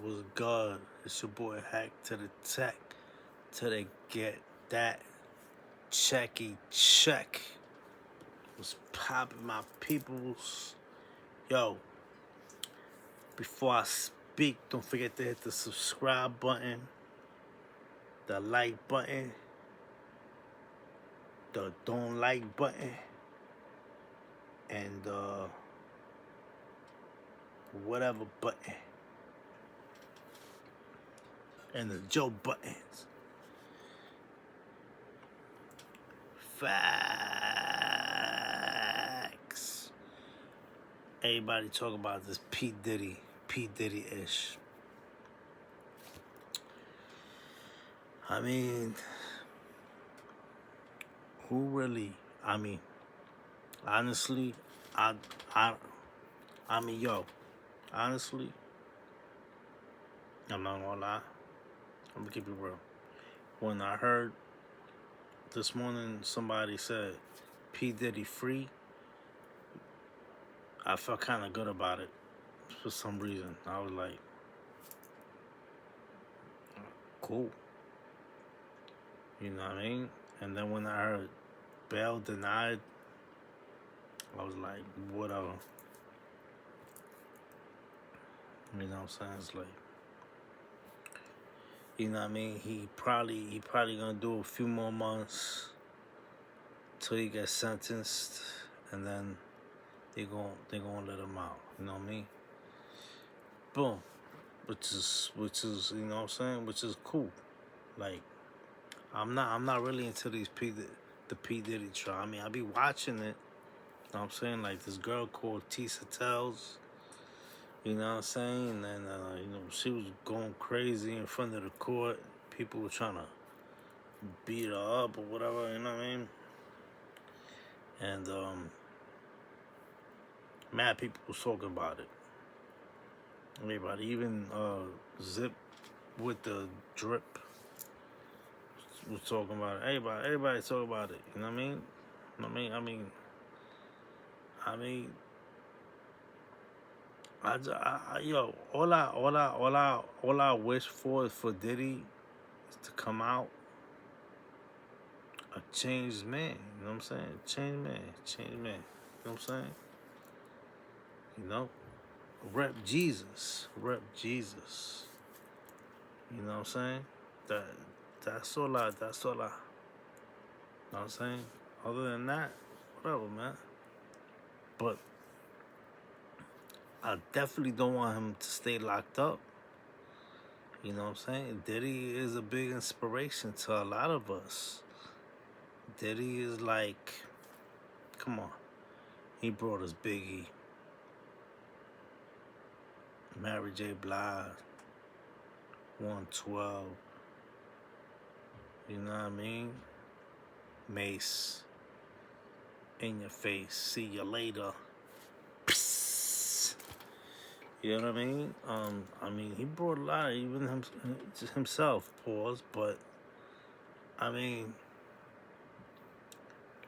was good? It's your boy Hack to the Tech. Till they get that checky check. What's poppin', my peoples? Yo, before I speak, don't forget to hit the subscribe button, the like button, the don't like button, and whatever button, and the Joe buttons. Facts. Everybody talk about this P. Diddy-ish. I mean, who really? I mean, honestly, I mean, yo, honestly, I'm not gonna lie. I'm gonna keep it real. When I heard this morning somebody said P. Diddy free, I felt kind of good about it for some reason. I was like, cool. You know what I mean? And then when I heard bail denied, I was like, whatever. You know what I'm saying? It's like, you know what I mean? He probably gonna do a few more months till he gets sentenced, and then they gonna let him out. You know what I mean? Boom. Which is you know what I'm saying? Which is cool. Like, I'm not really into the P. Diddy trial. I mean, I be watching it. You know what I'm saying? Like this girl called Tisa Tells. You know what I'm saying? And then you know, she was going crazy in front of the court. People were trying to beat her up or whatever. You know what I mean? And mad people was talking about it. Everybody, even Zip with the drip was talking about it. Everybody talking about it. You know what I mean? Yo, all I wish for is for Diddy to come out a changed man. You know what I'm saying? Changed man. You know what I'm saying? You know, rep Jesus. You know what I'm saying? That's all I. You know what I'm saying? Other than that, whatever, man. But I definitely don't want him to stay locked up. You know what I'm saying? Diddy is a big inspiration to a lot of us. Diddy is like, come on. He brought us Biggie, Mary J. Blige, 112. You know what I mean? Mace, In Your Face, See You Later. Psst. You know what I mean? He brought a lot, even himself, pause, but, I mean,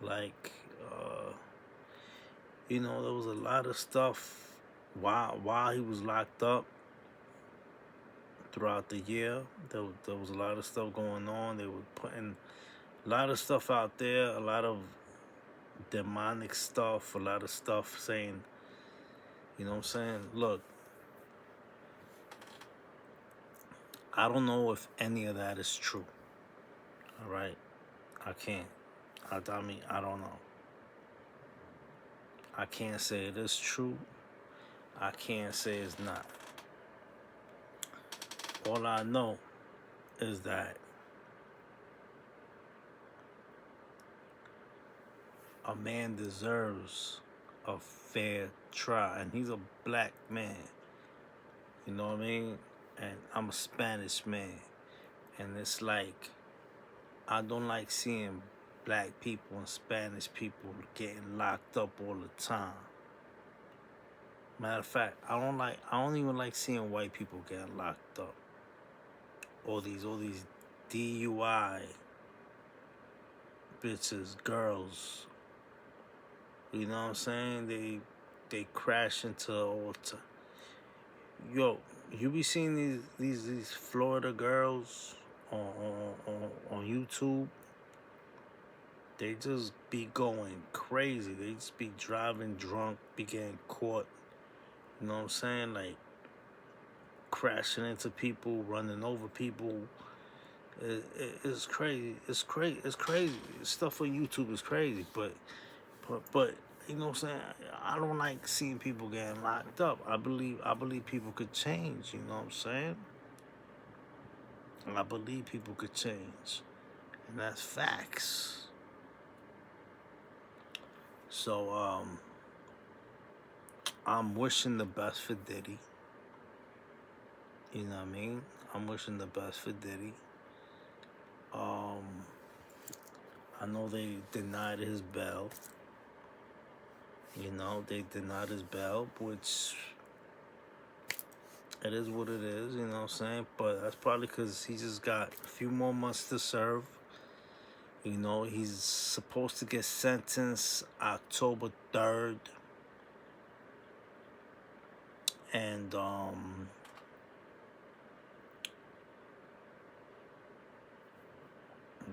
like, you know, there was a lot of stuff while he was locked up throughout the year. There was a lot of stuff going on. They were putting a lot of stuff out there, a lot of demonic stuff, a lot of stuff saying, you know what I'm saying? Look, I don't know if any of that is true. All right? I can't. I mean, I don't know. I can't say it is true. I can't say it's not. All I know is that a man deserves a fair trial, and he's a black man. You know what I mean? And I'm a Spanish man, and it's like, I don't like seeing black people and Spanish people getting locked up all the time. Matter of fact, I don't even like seeing white people getting locked up. All these DUI bitches, girls. You know what I'm saying? They crash into all time. Yo, you be seeing these Florida girls on YouTube. They just be going crazy. They just be driving drunk, be getting caught. You know what I'm saying? Like crashing into people, running over people. It's crazy. It's crazy. It's crazy. Stuff on YouTube is crazy. But you know what I'm saying? I don't like seeing people getting locked up. I believe people could change. You know what I'm saying? I believe people could change, and that's facts. So I'm wishing the best for Diddy. You know what I mean? I'm wishing the best for Diddy. I know they denied his bail. You know, they denied his bail, which it is what it is, you know what I'm saying? But that's probably because he just got a few more months to serve. You know, he's supposed to get sentenced October 3rd. And,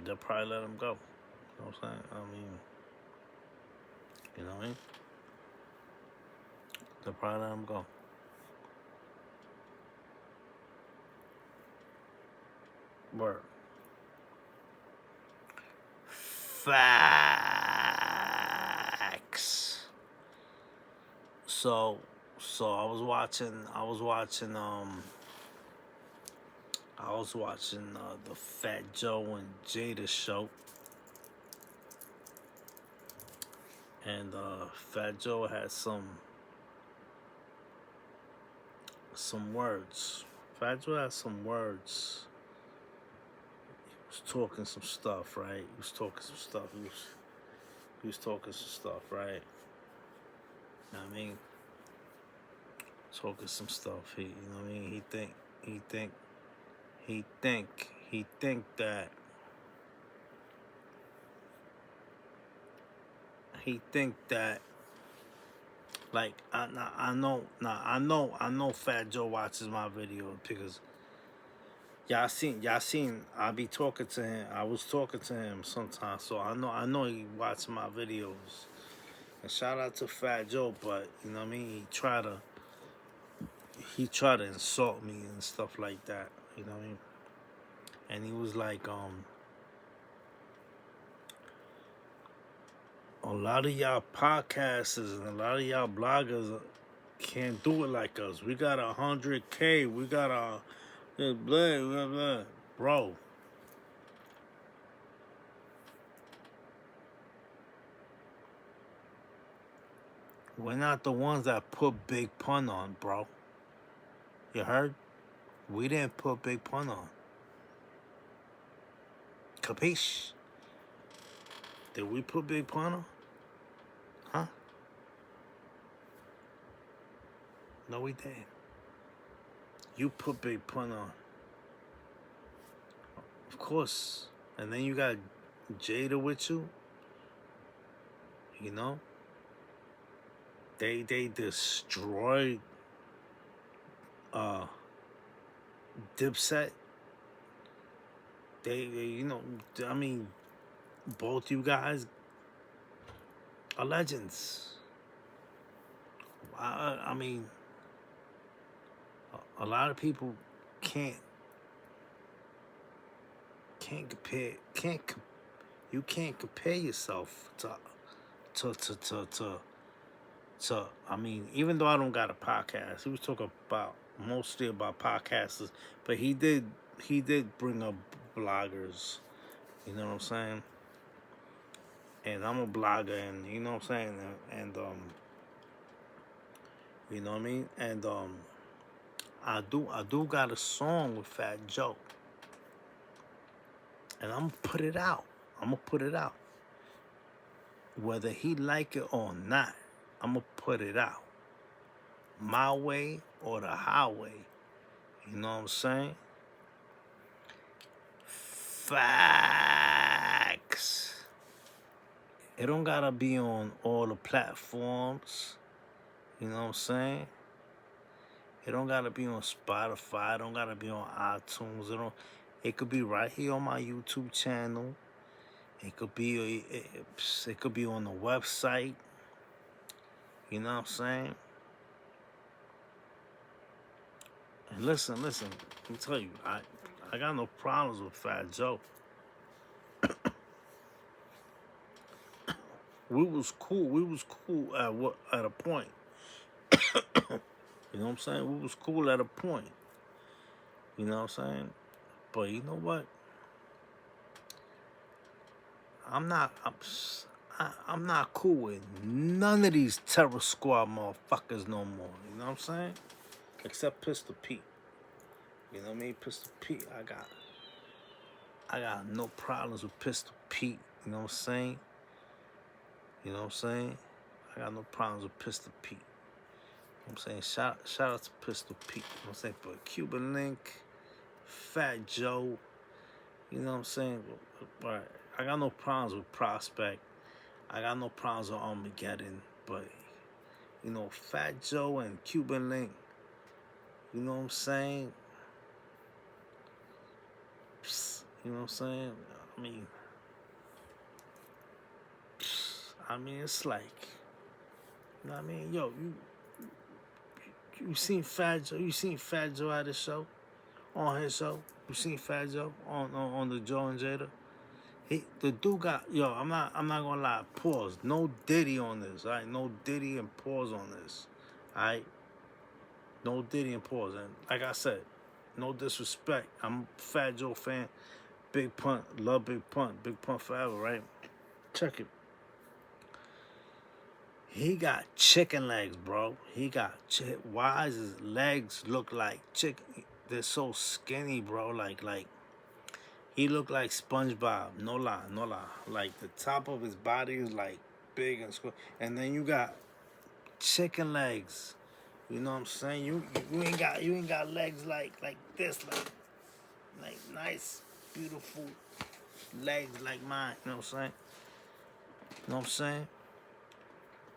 they'll probably let him go. You know what I'm saying? I mean, you know what I mean? They'll probably let him go. Word. Facts. So I was watching the Fat Joe and Jada show, and Fat Joe had some words. Fat Joe had some words. He was talking some stuff, right? He was talking some stuff, right? You know what I mean? Talking some stuff. You know what I mean? He think that like I know Fat Joe watches my video because y'all seen I be talking to him. I was talking to him sometimes, so I know he watches my videos. And shout out to Fat Joe, but you know what I mean, he tried to insult me and stuff like that, you know what I mean? And he was like, a lot of y'all podcasters and a lot of y'all bloggers can't do it like us. We got 100K. We got blah, blah, blah. Bro. We're not the ones that put Big Pun on, bro. You heard? We didn't put Big Pun on. Capiche? Did we put Big Pun on? Huh? No, we didn't. You put Big Pun on. Of course. And then you got Jada with you. You know? They destroyed Dipset. They you know, I mean, both you guys are legends. I mean, a lot of people can't compare you can't compare yourself to I mean, even though I don't got a podcast, he was talking about mostly about podcasters, but he did bring up bloggers, you know what I'm saying? And I'm a blogger, and you know what I'm saying, and you know what I mean, and I do got a song with Fat Joe, and I'm gonna put it out. Whether he like it or not, I'm gonna put it out. My way or the highway. You know what I'm saying? Facts. It don't gotta be on all the platforms. You know what I'm saying? It don't gotta be on Spotify. It don't gotta be on iTunes. It could be right here on my YouTube channel. It could be it could be on the website. You know what I'm saying? And listen. Let me tell you, I got no problems with Fat Joe. We was cool. We was cool at a point. You know what I'm saying? We was cool at a point. You know what I'm saying? But you know what? I'm not. I'm not cool with none of these Terror Squad motherfuckers no more. You know what I'm saying? Except Pistol Pete. You know what I mean? Pistol Pete. I got no problems with Pistol Pete. You know what I'm saying? You know what I'm saying? I got no problems with Pistol Pete. You know what I'm saying? Shout out to Pistol Pete. You know what I'm saying? But Cuban Link, Fat Joe. You know what I'm saying? Right. I got no problems with Prospect. I got no problems with Armageddon. But, you know, Fat Joe and Cuban Link, you know what I'm saying? Psst, you know what I'm saying? I mean, it's like, you know what I mean? Yo, you seen Fat Joe? You seen Fat Joe at his show? On his show? You seen Fat Joe on the Joe and Jada? The dude got, yo, I'm not gonna lie, pause. No Diddy on this, all right? No Diddy and pause on this, all right? No Diddy and pause. And like I said, no disrespect. I'm a Fat Joe fan. Big Punt, love Big Punt. Big Punt forever, right? Check it. He got chicken legs, bro. Why does his legs look like chicken? They're so skinny, bro. Like he looked like SpongeBob. No lie. Like the top of his body is like big and square. And then you got chicken legs. You know what I'm saying? You ain't got legs like this, like nice, beautiful legs like mine. You know what I'm saying? You know what I'm saying?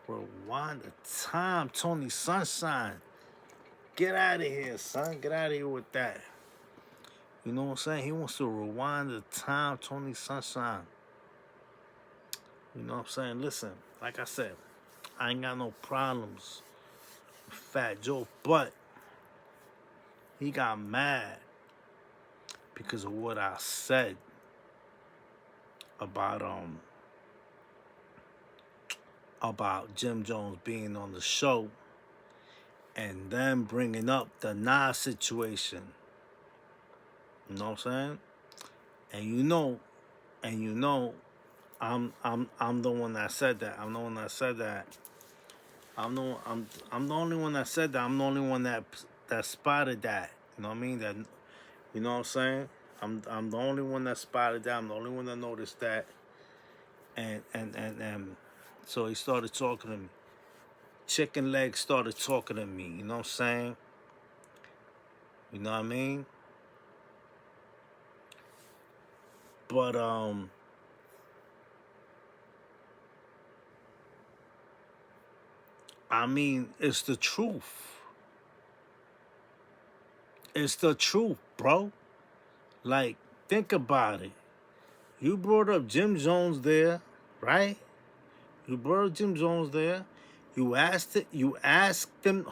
Rewind the time, Tony Sunshine. Get out of here, son. Get out of here with that. You know what I'm saying? He wants to rewind the time, Tony Sunshine. You know what I'm saying? Listen, like I said, I ain't got no problems with Fat Joe, but he got mad because of what I said about Jim Jones being on the show and then bringing up the Nas situation. You know what I'm saying? And you know, I'm the one that said that. I'm the one that said that. I'm the only one that said that. I'm the only one that spotted that. You know what I mean? That, you know what I'm saying? I'm the only one that spotted that. I'm the only one that noticed that. And so he started talking to me. Chicken Leg started talking to me. You know what I'm saying? You know what I mean? But I mean, it's the truth. It's the truth, bro. Like, think about it. You brought up Jim Jones there, right? You brought up Jim Jones there. You asked him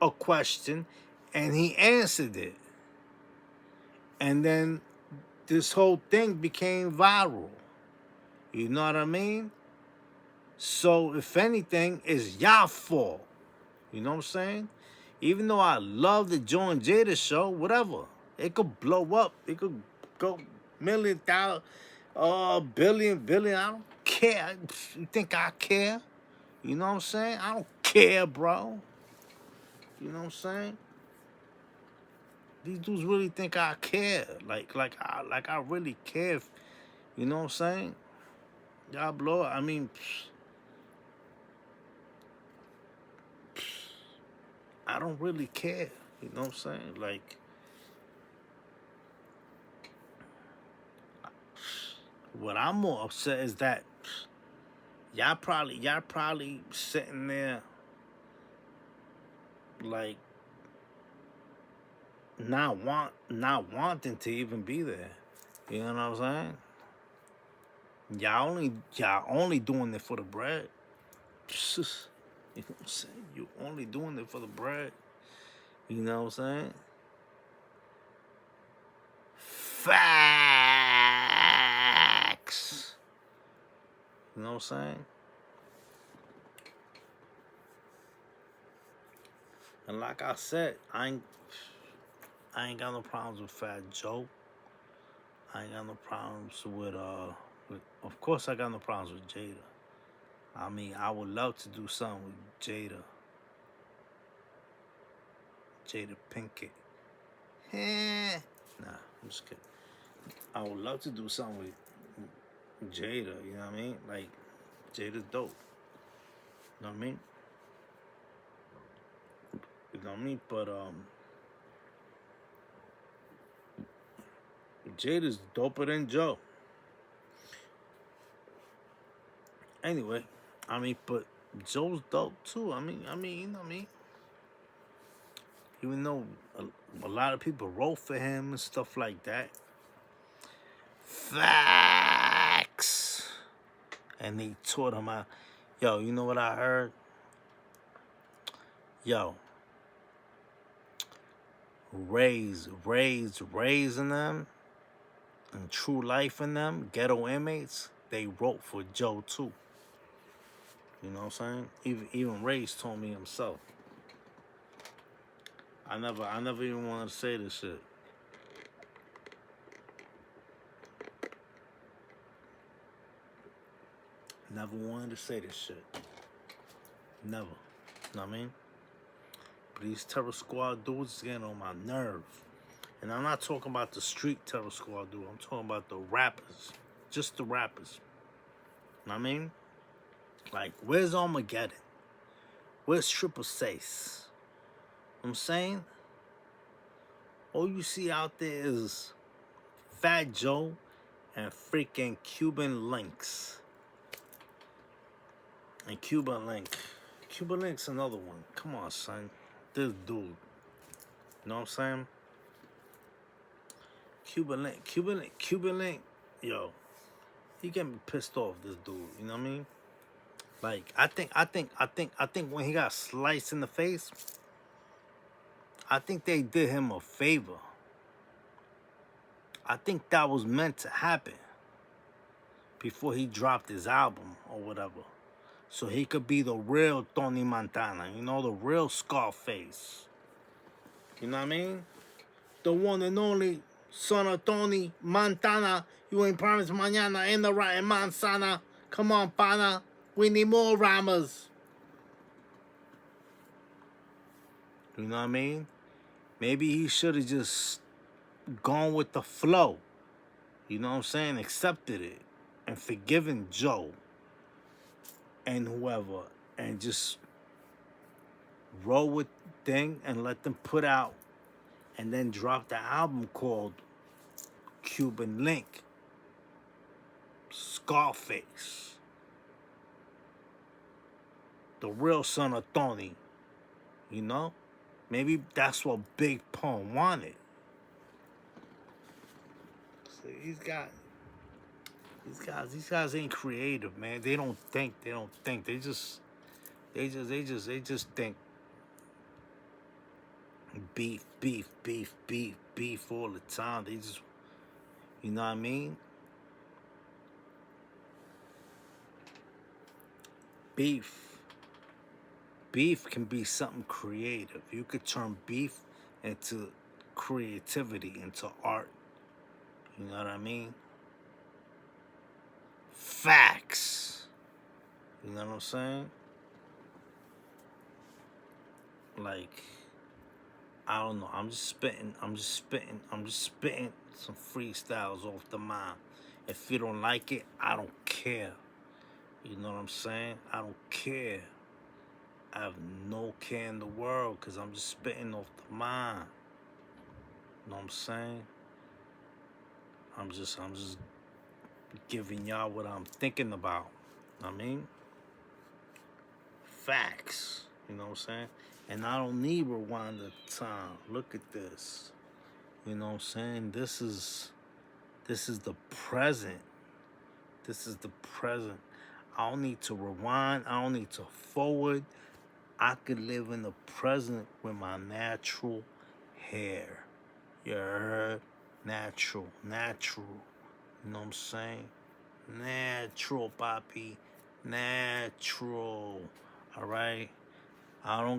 a question, and he answered it. And then this whole thing became viral. You know what I mean? So, if anything, it's y'all fault. You know what I'm saying? Even though I love the Joe and Jada show, whatever. It could blow up. It could go million, thousand, billion. I don't care. You think I care? You know what I'm saying? I don't care, bro. You know what I'm saying? These dudes really think I care. Like I really care. You know what I'm saying? Y'all blow it. I mean, I don't really care. You know what I'm saying? Like, what I'm more upset is that y'all probably sitting there like not wanting to even be there. You know what I'm saying? Y'all only doing it for the bread. You know what I'm saying? You only doing it for the bread. You know what I'm saying? Facts. You know what I'm saying? And like I said, I ain't got no problems with Fat Joe. I ain't got no problems with of course I got no problems with Jada. I mean, I would love to do something with Jada Pinkett. Nah, I'm just kidding. I would love to do something with Jada, you know what I mean? Like, Jada's dope. You know what I mean? You know what I mean? But Jada's doper than Joe. Anyway, I mean, but Joe's dope too. I mean, you know what I mean? Even though a lot of people wrote for him and stuff like that. Facts. And they taught him how. Yo, you know what I heard? Yo, raising them and true life in them, ghetto inmates, they wrote for Joe too. You know what I'm saying? Even Ray's told me himself. I never even wanted to say this shit. Never wanted to say this shit. Never. You know what I mean? But these Terror Squad dudes is getting on my nerve. And I'm not talking about the street Terror Squad dude. I'm talking about the rappers. Just the rappers. You know what I mean? Like, where's Armageddon? Where's Triple Seis? You know what I'm saying? All you see out there is Fat Joe and freaking Cuban Links. And Cuban Link's another one. Come on, son. This dude. You know what I'm saying? Cuban Link. Yo, he get me pissed off, this dude. You know what I mean? Like, I think when he got sliced in the face, I think they did him a favor. I think that was meant to happen before he dropped his album or whatever. So he could be the real Tony Montana, you know, the real Scarface. You know what I mean? The one and only son of Tony Montana. You ain't promised mañana in the right manzana. Come on, pana. We need more rhymes. You know what I mean? Maybe he should have just gone with the flow. You know what I'm saying? Accepted it. And forgiven Joe and whoever. And just roll with thing and let them put out and then drop the album called Cuban Link. Scarface. The real son of Tony. You know? Maybe that's what Big Pun wanted. So these guys ain't creative, man. They don't think. They just think beef all the time. They just, you know what I mean? Beef can be something creative. You could turn beef into creativity, into art. You know what I mean? Facts. You know what I'm saying? Like, I don't know. I'm just spitting some freestyles off the mind. If you don't like it, I don't care. You know what I'm saying? I don't care. I have no care in the world because I'm just spitting off the mind. You know what I'm saying? I'm just giving y'all what I'm thinking about. You know what I mean? Facts. You know what I'm saying? And I don't need rewind the time. Look at this. You know what I'm saying? This is the present. This is the present. I don't need to rewind. I don't need to forward. I could live in the present with my natural hair. You heard? Natural. Natural. You know what I'm saying? Natural, papi. Natural. All right? I don't got